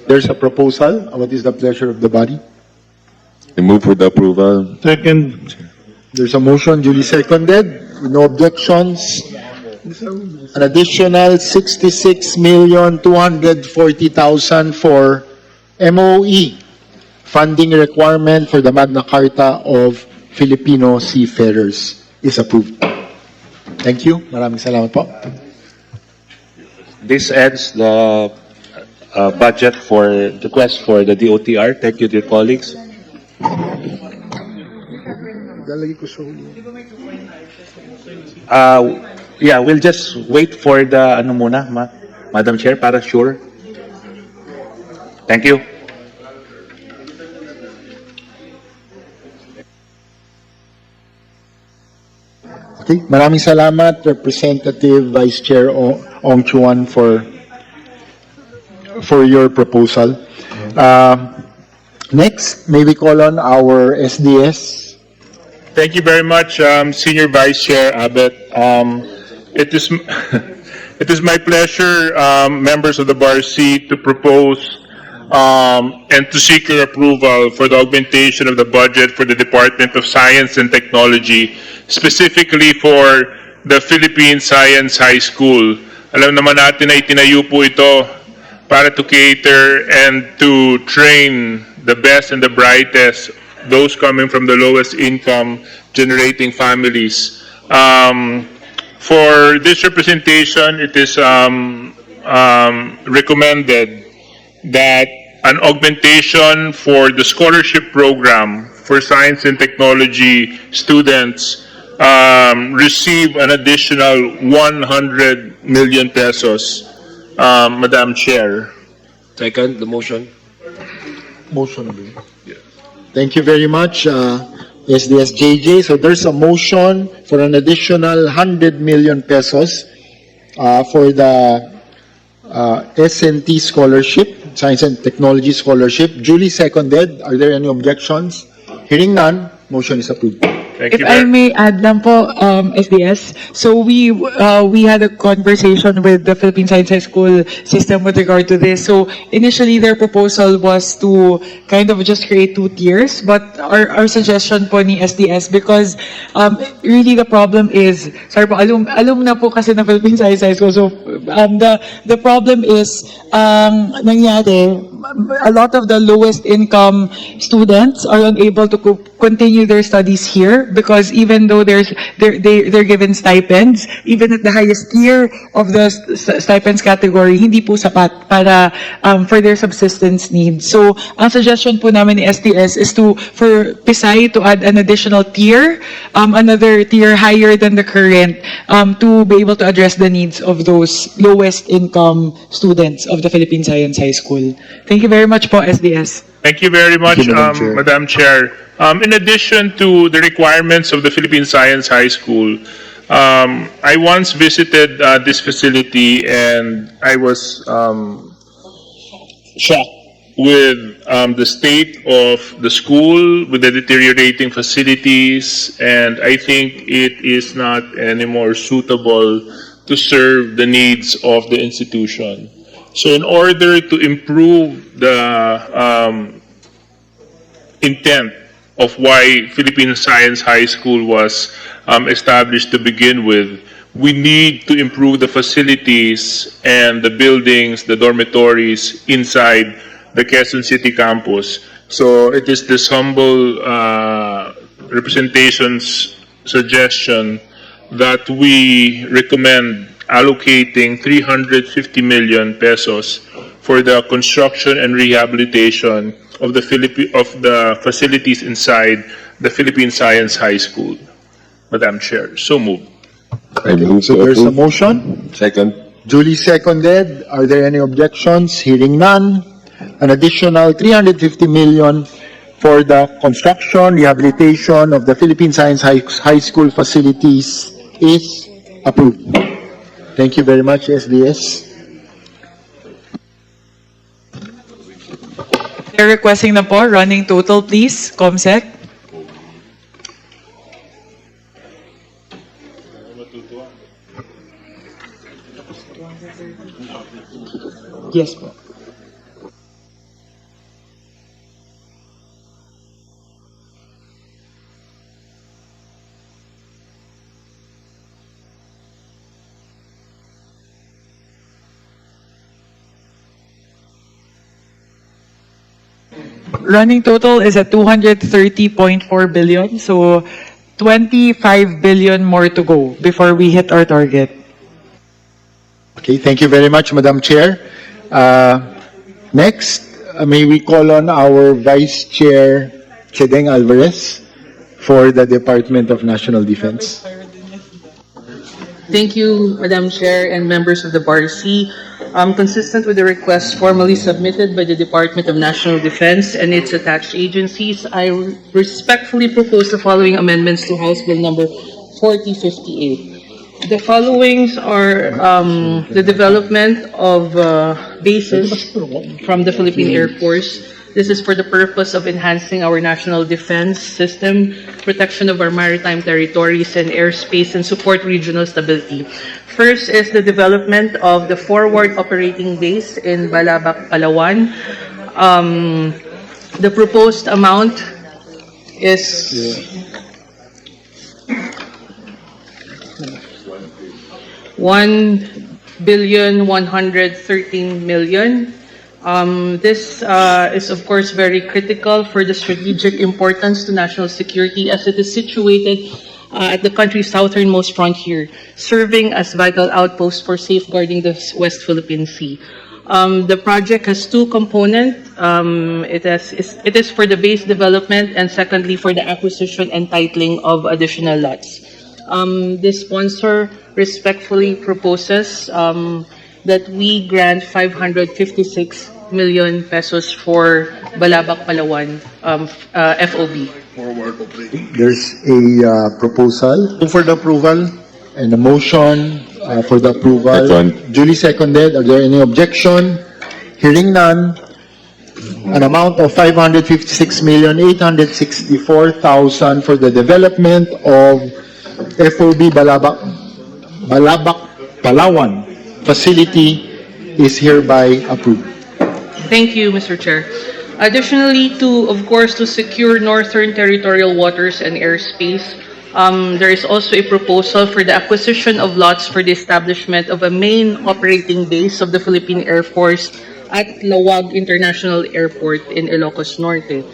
There's a proposal. What is the pleasure of the body? I move for the approval. Second. There's a motion duly seconded. No objections. An additional 66,240,000 for MOE, funding requirement for the Magna Carta of Filipino Seafarers, is approved. Thank you. Maraming salamat po. This ends the budget for request for the DOTR. Thank you, dear colleagues. Yeah, we'll just wait for the Madam Chair, para sure. Thank you. Okay. Maraming salamat, Representative Vice Chair Ong Chuan, for your proposal. Next, may we call on our SDS? Thank you very much, Senior Vice Chair Abbott. It is it is my pleasure, members of the BARSc, to propose and to seek your approval for the augmentation of the budget for the Department of Science and Technology, specifically for the Philippine Science High School. Alam naman natin na itinayo po ito para to cater and to train the best and the brightest, those coming from the lowest income generating families. For this representation, it is recommended that an augmentation for the scholarship program for science and technology students receive an additional 100 million pesos, Madam Chair. Second, the motion. Motion. Thank you very much, SDS JJ. So there's a motion for an additional 100 million pesos for the SNT scholarship, Science and Technology Scholarship, duly seconded. Are there any objections? Hearing none, motion is approved. Thank If you I very may add lang po, SDS, so we had a conversation with the Philippine Science High School system with regard to this. So initially their proposal was to kind of just create 2 tiers, but our suggestion po ni SDS, because really the problem is, sorry po, alumna po kasi ng Philippine Science High School, so the problem is, nangyari, a lot of the lowest income students are unable to continue their studies here, because even though they're given stipends, even at the highest tier of the stipends category, hindi po sapat para for their subsistence needs. So ang suggestion po namin ni SDS is for PSI to add an additional tier, another tier higher than the current, to be able to address the needs of those lowest income students of the Philippine Science High School. Thank you very much po, SDS. Thank you very much, Thank you, Madam Chair. Madam Chair. In addition to the requirements of the Philippine Science High School, I once visited this facility and I was shocked with the state of the school, with the deteriorating facilities, and I think it is not anymore suitable to serve the needs of the institution. So in order to improve the intent of why Philippine Science High School was established to begin with, we need to improve the facilities and the buildings, the dormitories inside the Quezon City campus. So it is this humble representation's suggestion that we recommend allocating 350 million pesos for the construction and rehabilitation of the facilities inside the Philippine Science High School. Madam Chair, so moved. I move So to there's a approve. motion. Second. Duly seconded. Are there any objections? Hearing none. An additional 350 million for the construction, rehabilitation of the Philippine Science High School facilities is approved. Thank you very much, SDS. They're requesting na po, running total please, COMSEC. Yes po. Running total is at 230.4 billion, so 25 billion more to go before we hit our target. Okay, thank you very much, Madam Chair. Next, may we call on our Vice Chair, Chedeng Alvarez, for the Department of National Defense. Thank you, Madam Chair and members of the BARSc. Consistent with the request formally submitted by the Department of National Defense and its attached agencies, I respectfully propose the following amendments to House Bill number 4058. The followings are the development of bases from the Philippine Air Force. This is for the purpose of enhancing our national defense system, protection of our maritime territories and airspace, and support regional stability. First is the development of the forward operating base in Balabac, Palawan. The proposed amount is $1,113,000,000. This is of course very critical for the strategic importance to national security as it is situated at the country's southernmost frontier, serving as vital outpost for safeguarding the West Philippine Sea. The project has two components. It is for the base development and secondly for the acquisition and titling of additional lots. This sponsor respectfully proposes that we grant 556 million pesos for Balabac, Palawan FOB. There's a proposal Move for the approval. and a motion for the approval. Second. Duly seconded. Are there any objection? Hearing none. An amount of 556,864,000 for the development of FOB Balabac, Palawan facility is hereby approved. Thank you, Mr. Chair. Additionally, to secure northern territorial waters and airspace, there is also a proposal for the acquisition of lots for the establishment of a main operating base of the Philippine Air Force at Lawag International Airport in Ilocos Norte.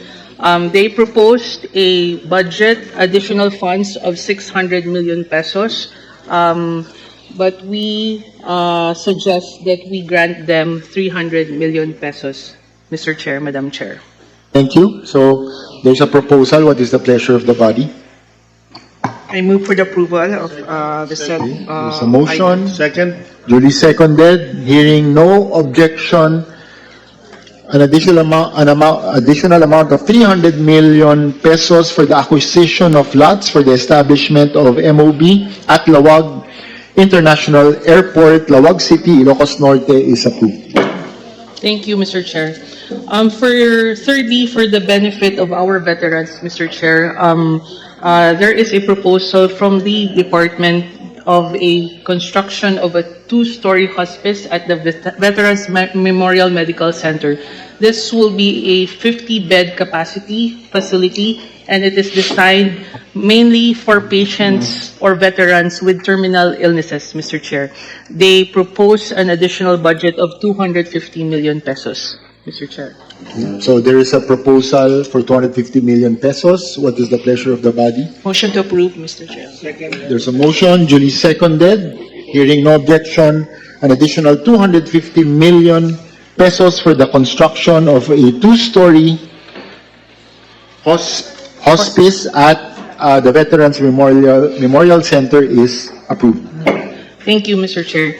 They proposed a budget additional funds of 600 million pesos, but we suggest that we grant them 300 million pesos. Mr. Chair, Madam Chair. Thank you. So there's a proposal. What is the pleasure of the body? I move for the approval of the said. There's a motion. Second. Duly seconded. Hearing no objection. An additional amount of 300 million pesos for the acquisition of lots for the establishment of MOB at Lawag International Airport, Lawag City, Ilocos Norte is approved. Thank you, Mr. Chair. Thirdly, for the benefit of our veterans, Mr. Chair, there is a proposal from the Department of a construction of a two-story hospice at the Veterans Memorial Medical Center. This will be a 50-bed capacity facility, and it is designed mainly for patients or veterans with terminal illnesses, Mr. Chair. They propose an additional budget of 250 million pesos, Mr. Chair. So there is a proposal for 250 million pesos. What is the pleasure of the body? Motion to approve, Mr. Chair. There's a motion, duly seconded. Hearing no objection, an additional 250 million pesos for the construction of a two-story hospice at the Veterans Memorial Center is approved. Thank you, Mr. Chair.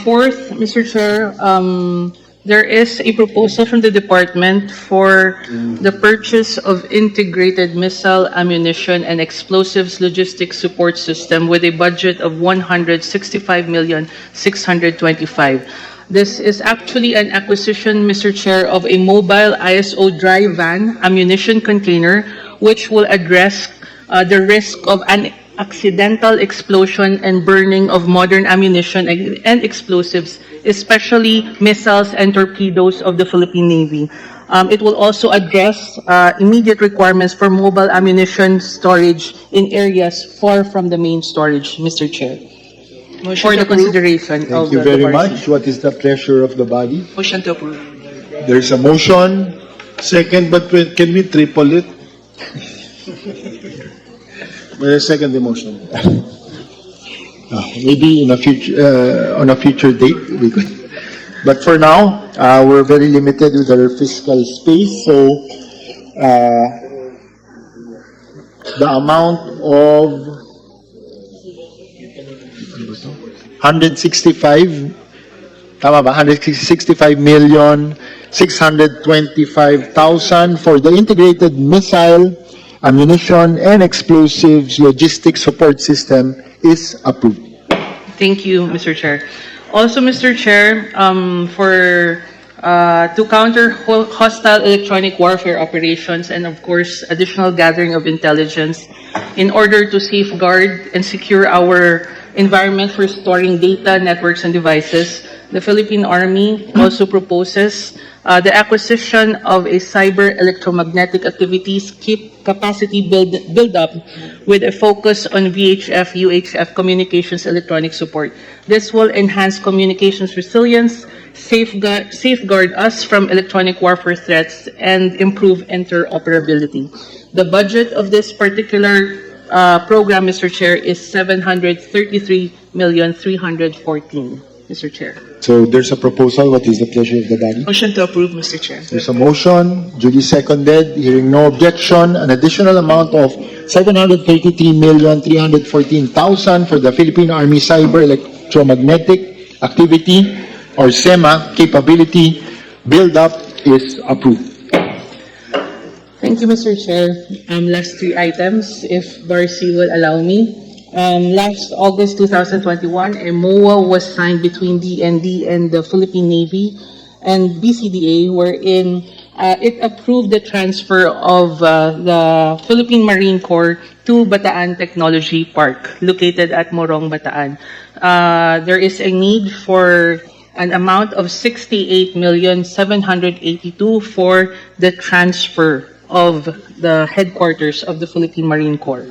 Fourth, Mr. Chair, there is a proposal from the department for the purchase of integrated missile, ammunition, and explosives logistics support system with a budget of 165,625,000. This is actually an acquisition, Mr. Chair, of a mobile ISO dry van ammunition container, which will address the risk of an accidental explosion and burning of modern ammunition and explosives, especially missiles and torpedoes of the Philippine Navy. It will also address immediate requirements for mobile ammunition storage in areas far from the main storage, Mr. Chair. For the consideration of Thank you the very BARSc. much. What is the pleasure of the body? Motion to approve. There's a motion Second, but can we triple it? Second the motion. Maybe in a future, on a future date, we could. But for now, we're very limited with our fiscal space, so the amount of 165, tama ba? 165,625,000 for the integrated missile, ammunition, and explosives logistics support system is approved. Thank you, Mr. Chair. Also, Mr. Chair, to counter hostile electronic warfare operations and, of course, additional gathering of intelligence in order to safeguard and secure our environment for storing data, networks, and devices, the Philippine Army also proposes the acquisition of a cyber electromagnetic activities capacity build up with a focus on VHF, UHF communications electronic support. This will enhance communications resilience, safeguard us from electronic warfare threats, and improve interoperability. The budget of this particular program, Mr. Chair, is 733,314,000, Mr. Chair. So there's a proposal. What is the pleasure of the body? Motion to approve, Mr. Chair. There's a motion, duly seconded, hearing no objection, an additional amount of 733,314,000 for the Philippine Army Cyber Electromagnetic Activity or SEMA capability build-up is approved. Thank you, Mr. Chair. Last three items, if BARSc will allow me. Last August 2021, a MOOE was signed between DND and the Philippine Navy and BCDA, wherein it approved the transfer of the Philippine Marine Corps to Bataan Technology Park, located at Morong, Bataan. There is a need for an amount of 68,782,000 for the transfer of the headquarters of the Philippine Marine Corps.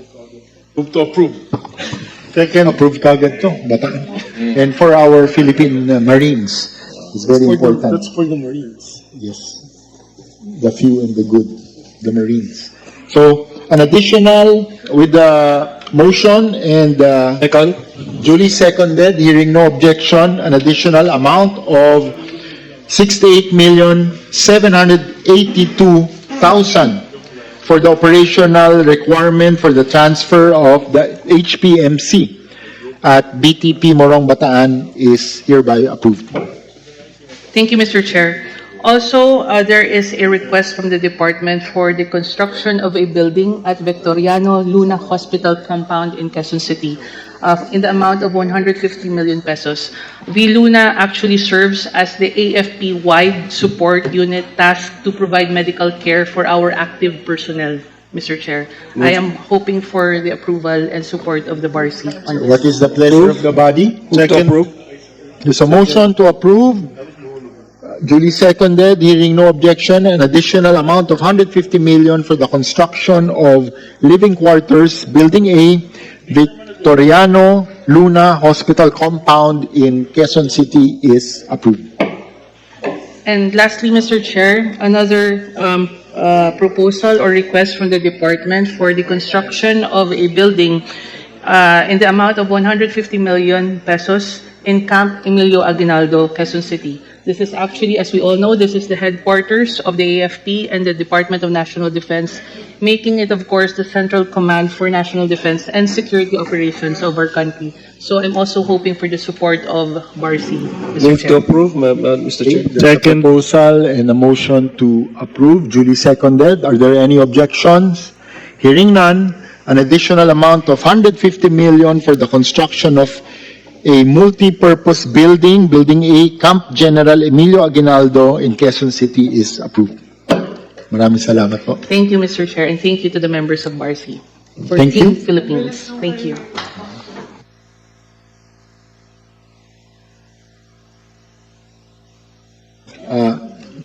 Move to approve. Second, approved kagad to, Bataan. And for our Philippine Marines, it's very important. That's for the Marines. Yes, the few and the good, the Marines. So, an additional with the motion and Second. duly seconded, hearing no objection, an additional amount of 68,782,000 for the operational requirement for the transfer of the HPMC at BTP Morong Bataan is hereby approved. Thank you, Mr. Chair. Also, there is a request from the department for the construction of a building at Victoriano Luna Hospital compound in Quezon City in the amount of 150 million pesos. V-Luna actually serves as the AFP-wide support unit tasked to provide medical care for our active personnel, Mr. Chair. I am hoping for the approval and support of the BARSc on this. What is the pleasure of the body? Second. There's a motion to approve. Duly seconded, hearing no objection, an additional amount of 150 million for the construction of living quarters, Building A, Victoriano Luna Hospital compound in Quezon City is approved. And lastly, Mr. Chair, another proposal or request from the department for the construction of a building in the amount of 150 million pesos in Camp Emilio Aguinaldo, Quezon City. This is actually, as we all know, this is the headquarters of the AFP and the Department of National Defense, making it, of course, the central command for national defense and security operations of our country. So I'm also hoping for the support of BARSc, Mr. Move Chair. to approve, Mr. Chair. Second proposal and a motion to approve, duly seconded. Are there any objections? Hearing none, an additional amount of 150 million for the construction of a multi-purpose building, Building A, Camp General Emilio Aguinaldo in Quezon City is approved. Maraming salamat po. Thank you, Mr. Chair, and thank you to the members of BARSc for Thank you. Team Philippines. Thank you.